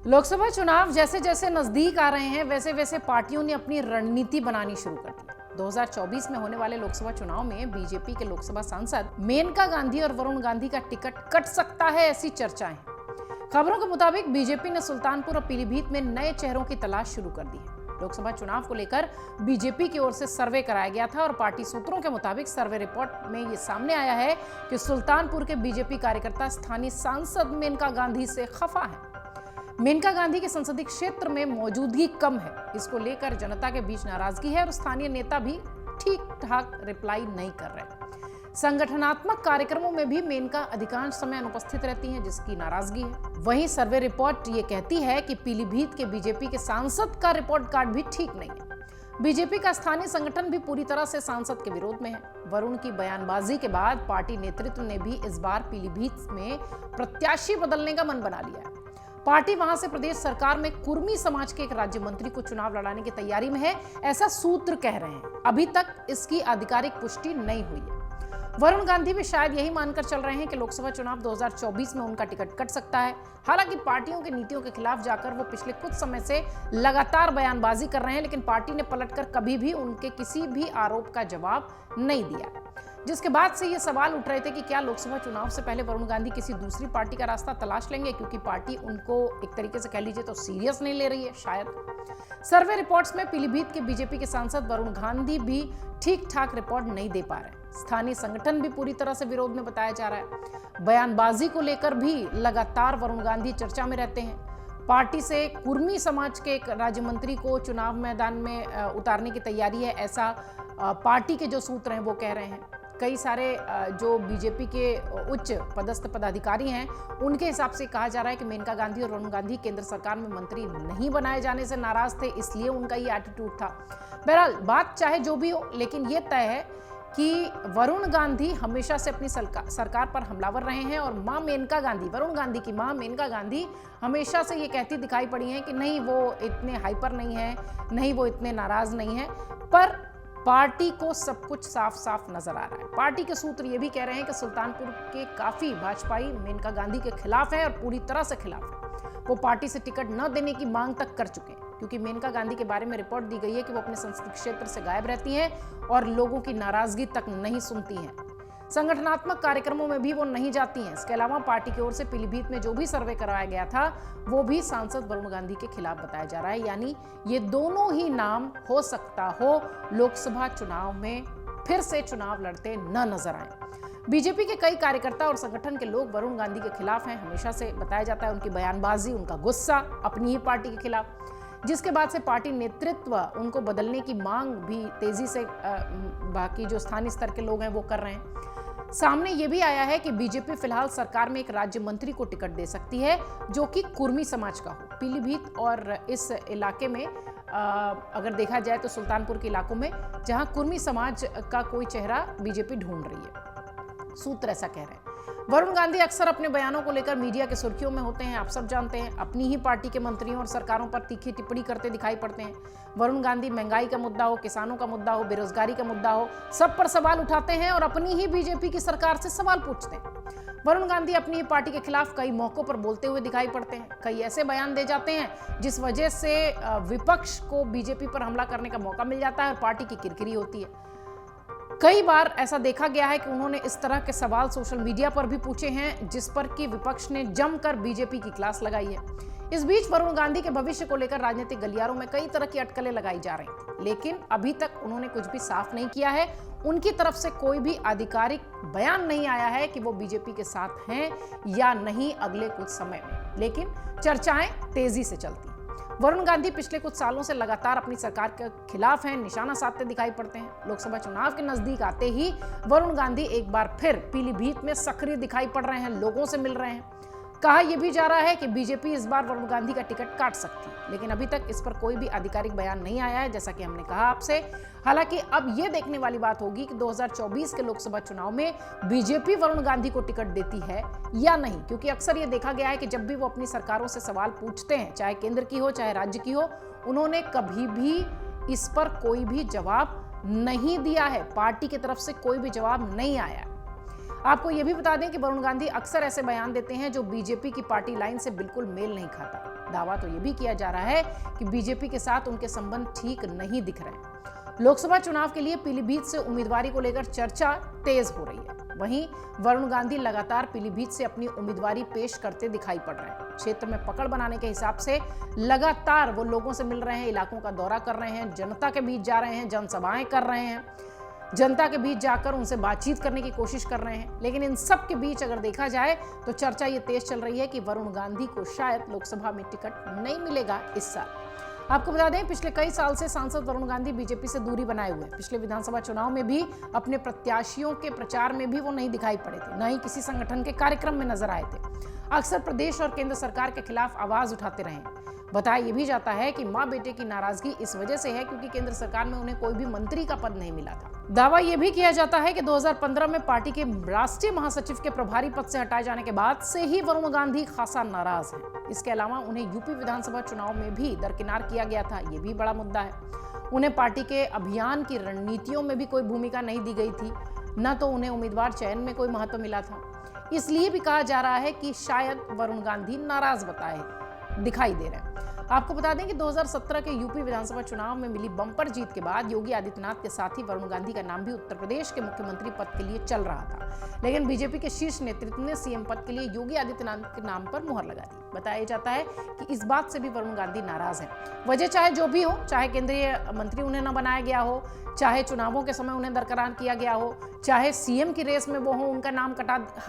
लोकसभा चुनाव जैसे जैसे नजदीक आ रहे हैं वैसे वैसे पार्टियों ने अपनी रणनीति बनानी शुरू कर दी। 2024 में होने वाले लोकसभा चुनाव में बीजेपी के लोकसभा सांसद मेनका गांधी और वरुण गांधी का टिकट कट सकता है, ऐसी चर्चाएं हैं। खबरों के मुताबिक बीजेपी ने सुल्तानपुर और पीलीभीत में नए चेहरों की तलाश शुरू कर दी है। लोकसभा चुनाव को लेकर बीजेपी की ओर से सर्वे कराया गया था और पार्टी सूत्रों के मुताबिक सर्वे रिपोर्ट में ये सामने आया है कि सुल्तानपुर के बीजेपी कार्यकर्ता स्थानीय सांसद मेनका गांधी से खफा है। मेनका गांधी के संसदीय क्षेत्र में मौजूदगी कम है, इसको लेकर जनता के बीच नाराजगी है और स्थानीय नेता भी ठीक ठाक रिप्लाई नहीं कर रहे। संगठनात्मक कार्यक्रमों में भी मेनका अधिकांश समय अनुपस्थित रहती हैं, जिसकी नाराजगी है। वहीं सर्वे रिपोर्ट ये कहती है कि पीलीभीत के बीजेपी के सांसद का रिपोर्ट कार्ड भी ठीक नहीं है। बीजेपी का स्थानीय संगठन भी पूरी तरह से सांसद के विरोध में है। वरुण की बयानबाजी के बाद पार्टी नेतृत्व ने भी इस बार पीलीभीत में प्रत्याशी बदलने का मन बना लिया है। पार्टी वहां से प्रदेश सरकार में कुर्मी समाज के एक राज्य मंत्री को चुनाव लड़ाने की तैयारी में है, ऐसा सूत्र कह रहे हैं। अभी तक इसकी आधिकारिक पुष्टि नहीं हुई है। वरुण गांधी भी शायद यही मानकर चल रहे हैं कि लोकसभा चुनाव 2024 में उनका टिकट कट सकता है। हालांकि पार्टियों की नीतियों के खिलाफ जाकर वो पिछले कुछ समय से लगातार बयानबाजी कर रहे हैं, लेकिन पार्टी ने पलटकर कभी भी उनके किसी भी आरोप का जवाब नहीं दिया। जिसके बाद से ये सवाल उठ रहे थे कि क्या लोकसभा चुनाव से पहले वरुण गांधी किसी दूसरी पार्टी का रास्ता तलाश लेंगे, क्योंकि पार्टी उनको एक तरीके से कह लीजिए तो सीरियस नहीं ले रही है शायद। सर्वे रिपोर्ट्स में पीलीभीत के बीजेपी के सांसद वरुण गांधी भी ठीक ठाक रिपोर्ट नहीं दे पा रहे। स्थानीय संगठन भी पूरी तरह से विरोध में बताया जा रहा है। बयानबाजी को लेकर भी लगातार वरुण गांधी चर्चा में रहते हैं। पार्टी से कुर्मी समाज के एक राज्य मंत्री को चुनाव मैदान में उतारने की तैयारी है, ऐसा पार्टी के जो सूत्र हैं वो कह रहे हैं। कई सारे जो बीजेपी के उच्च पदस्थ पदाधिकारी हैं उनके हिसाब से कहा जा रहा है कि मेनका गांधी और वरुण गांधी केंद्र सरकार में मंत्री नहीं बनाए जाने से नाराज थे, इसलिए उनका ये एटीट्यूड था। बहरहाल बात चाहे जो भी हो, लेकिन ये तय है कि वरुण गांधी हमेशा से अपनी सरकार पर हमलावर रहे हैं और मां मेनका गांधी, वरुण गांधी की मां मेनका गांधी हमेशा से ये कहती दिखाई पड़ी हैं कि नहीं वो इतने हाइपर नहीं है, नहीं वो इतने नाराज नहीं है। पर पार्टी को सब कुछ साफ साफ नजर आ रहा है। पार्टी के सूत्र ये भी कह रहे हैं कि सुल्तानपुर के काफी भाजपाई मेनका गांधी के खिलाफ है और पूरी तरह से खिलाफ है। वो पार्टी से टिकट न देने की मांग तक कर चुके हैं, क्योंकि मेनका गांधी के बारे में रिपोर्ट दी गई है कि वो अपने संसदीय क्षेत्र से गायब रहती हैं और लोगों की नाराजगी तक नहीं सुनती हैं। संगठनात्मक कार्यक्रमों में भी वो नहीं जाती हैं। इसके अलावा पार्टी की ओर से पीलीभीत में जो भी सर्वे कराया गया था वो भी सांसद वरुण गांधी के खिलाफ बताया जा रहा है। यानी ये दोनों ही नाम हो सकता हो लोकसभा चुनाव में फिर से चुनाव लड़ते न नजर आए। बीजेपी के कई कार्यकर्ता और संगठन के लोग वरुण गांधी के खिलाफ हैं। हमेशा से बताया जाता है उनकी बयानबाजी, उनका गुस्सा अपनी ही पार्टी के खिलाफ, जिसके बाद से पार्टी नेतृत्व उनको बदलने की मांग भी तेजी से बाकी जो स्थानीय स्तर के लोग हैं वो कर रहे हैं। सामने ये भी आया है कि बीजेपी फिलहाल सरकार में एक राज्य मंत्री को टिकट दे सकती है जो कि कुर्मी समाज का हो। पीलीभीत और इस इलाके में अगर देखा जाए तो सुल्तानपुर के इलाकों में जहां कुर्मी समाज का कोई चेहरा बीजेपी ढूंढ रही है, सूत्र ऐसा कह रहे हैं। वरुण गांधी अक्सर अपने बयानों को लेकर मीडिया के सुर्खियों में होते हैं, आप सब जानते हैं। अपनी ही पार्टी के मंत्रियों और सरकारों पर तीखी टिप्पणी करते दिखाई पड़ते हैं। वरुण गांधी महंगाई का मुद्दा हो, किसानों का मुद्दा हो, बेरोजगारी का मुद्दा हो, सब पर सवाल उठाते हैं और अपनी ही बीजेपी की सरकार से सवाल पूछते हैं। वरुण गांधी अपनी ही पार्टी के खिलाफ कई मौकों पर बोलते हुए दिखाई पड़ते हैं। कई ऐसे बयान दे जाते हैं जिस वजह से विपक्ष को बीजेपी पर हमला करने का मौका मिल जाता है और पार्टी की किरकिरी होती है। कई बार ऐसा देखा गया है कि उन्होंने इस तरह के सवाल सोशल मीडिया पर भी पूछे हैं, जिस पर कि विपक्ष ने जमकर बीजेपी की क्लास लगाई है। इस बीच वरुण गांधी के भविष्य को लेकर राजनीतिक गलियारों में कई तरह की अटकलें लगाई जा रही थी, लेकिन अभी तक उन्होंने कुछ भी साफ नहीं किया है। उनकी तरफ से कोई भी आधिकारिक बयान नहीं आया है कि वो बीजेपी के साथ हैं या नहीं अगले कुछ समय में, लेकिन चर्चाएं तेजी से चलती हैं। वरुण गांधी पिछले कुछ सालों से लगातार अपनी सरकार के खिलाफ हैं, निशाना साधते दिखाई पड़ते हैं। लोकसभा चुनाव के नजदीक आते ही वरुण गांधी एक बार फिर पीलीभीत में सक्रिय दिखाई पड़ रहे हैं, लोगों से मिल रहे हैं। कहा यह भी जा रहा है कि बीजेपी इस बार वरुण गांधी का टिकट काट सकती है, लेकिन अभी तक इस पर कोई भी आधिकारिक बयान नहीं आया है, जैसा कि हमने कहा आपसे। हालांकि अब यह देखने वाली बात होगी कि 2024 के लोकसभा चुनाव में बीजेपी वरुण गांधी को टिकट देती है या नहीं, क्योंकि अक्सर यह देखा गया है कि जब भी वो अपनी सरकारों से सवाल पूछते हैं, चाहे केंद्र की हो चाहे राज्य की हो, उन्होंने कभी भी इस पर कोई भी जवाब नहीं दिया है। पार्टी की तरफ से कोई भी जवाब नहीं आया। आपको यह भी बता दें कि वरुण गांधी अक्सर ऐसे बयान देते हैं जो बीजेपी की पार्टी लाइन से बिल्कुल मेल नहीं खाता। दावा तो यह भी किया जा रहा है कि बीजेपी के साथ उनके संबंध ठीक नहीं दिख रहे हैं। लोकसभा चुनाव के लिए पीलीभीत से उम्मीदवारी को लेकर चर्चा तेज हो रही है। वहीं वरुण गांधी लगातार पीलीभीत से अपनी उम्मीदवारी पेश करते दिखाई पड़ रहे हैं। क्षेत्र में पकड़ बनाने के हिसाब से लगातार वो लोगों से मिल रहे हैं, इलाकों का दौरा कर रहे हैं, जनता के बीच जा रहे हैं, जनसभाएं कर रहे हैं, जनता के बीच जाकर उनसे बातचीत करने की कोशिश कर रहे हैं। लेकिन इन सब के बीच अगर देखा जाए तो चर्चा ये तेज चल रही है कि वरुण गांधी को शायद लोकसभा में टिकट नहीं मिलेगा इस साल। आपको बता दें, पिछले कई साल से सांसद वरुण गांधी बीजेपी से दूरी बनाए हुए हैं। पिछले विधानसभा चुनाव में भी अपने प्रत्याशियों के प्रचार में भी वो नहीं दिखाई पड़े थे, न ही किसी संगठन के कार्यक्रम में नजर आए थे। अक्सर प्रदेश और केंद्र सरकार के खिलाफ आवाज उठाते रहे। बताया यह भी जाता है कि मां बेटे की नाराजगी इस वजह से है क्योंकि केंद्र सरकार में उन्हें कोई भी मंत्री का पद नहीं मिला था। दावा यह भी किया जाता है कि 2015 में पार्टी के राष्ट्रीय महासचिव के प्रभारी पद से हटाए जाने के बाद से ही वरुण गांधी खासा नाराज हैं। इसके अलावा उन्हें यूपी विधानसभा चुनाव में भी दरकिनार किया गया था, यह भी बड़ा मुद्दा है। उन्हें पार्टी के अभियान की रणनीतियों में भी कोई भूमिका नहीं दी गई थी, न तो उन्हें उम्मीदवार चयन में कोई महत्व मिला था। इसलिए भी कहा जा रहा है कि शायद वरुण गांधी नाराज दिखाई दे रहे हैं। आपको बता दें कि 2017 के यूपी विधानसभा चुनाव में मिली बम्पर जीत के बाद योगी आदित्यनाथ के साथ ही वरुण गांधी का नाम भी उत्तर प्रदेश के मुख्यमंत्री पद के लिए चल रहा था। लेकिन बीजेपी के शीर्ष नेतृत्व ने सीएम पद के लिए योगी आदित्यनाथ के नाम पर मुहर लगा दी। बताया जाता है कि इस बात से भी वरुण गांधी नाराज हैं। वजह चाहे जो भी हो, चाहे केंद्रीय मंत्री उन्हें न बनाया गया हो, चाहे चुनावों के समय उन्हें दरकिनार किया गया हो, चाहे सीएम की रेस में वो हो, उनका नाम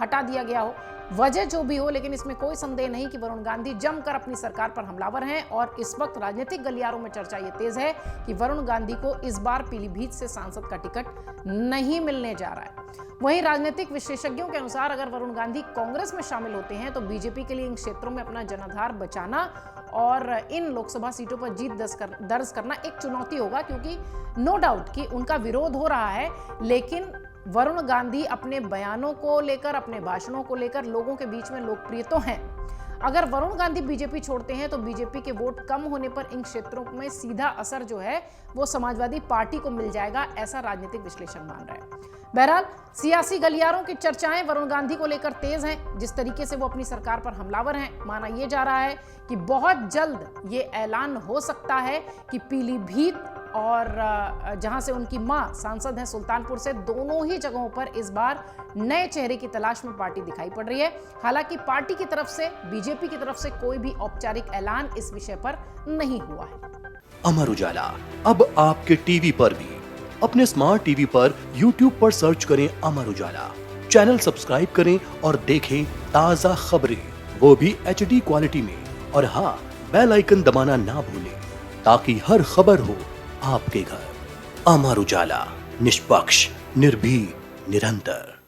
हटा दिया गया हो, वजह जो भी हो, लेकिन इसमें कोई संदेह नहीं कि वरुण गांधी जमकर अपनी सरकार पर हमलावर हैं। और इस वक्त राजनीतिक गलियारों में चर्चा ये तेज है कि वरुण गांधी को इस बार पीलीभीत से सांसद का टिकट नहीं मिलने जा रहा है। वहीं राजनीतिक विशेषज्ञों के अनुसार अगर वरुण गांधी कांग्रेस में शामिल होते हैं तो बीजेपी के लिए इन क्षेत्रों में अपना जनाधार बचाना और इन लोकसभा सीटों पर जीत दर्ज करना एक चुनौती होगा, क्योंकि नो डाउट कि उनका विरोध हो रहा है, लेकिन वरुण गांधी अपने बयानों को लेकर, अपने भाषणों को लेकर लोगों के बीच में लोकप्रिय तो हैं। अगर वरुण गांधी बीजेपी छोड़ते हैं तो बीजेपी के वोट कम होने पर इन क्षेत्रों में सीधा असर जो है वो समाजवादी पार्टी को मिल जाएगा, ऐसा राजनीतिक विश्लेषण मान रहे हैं। बहरहाल सियासी गलियारों की चर्चाएं वरुण गांधी को लेकर तेज हैं। जिस तरीके से वो अपनी सरकार पर हमलावर हैं, माना यह जा रहा है कि बहुत जल्द ये ऐलान हो सकता है कि पीलीभीत और जहां से उनकी मां सांसद हैं सुल्तानपुर से, दोनों ही जगहों पर इस बार नए चेहरे की तलाश में पार्टी दिखाई पड़ रही है। हालांकि पार्टी की तरफ से, बीजेपी की तरफ से कोई भी औपचारिक ऐलान इस विषय पर नहीं हुआ है। अमर उजाला अब आपके टीवी पर भी। अपने स्मार्ट टीवी पर YouTube पर सर्च करें अमर उजाला, चैनल सब्सक्राइब करें और देखें ताजा खबरें, वो भी HD क्वालिटी में। और हाँ, बेल आइकन दबाना ना भूलें ताकि हर खबर हो आपके घर। अमर उजाला, निष्पक्ष, निर्भीक, निरंतर।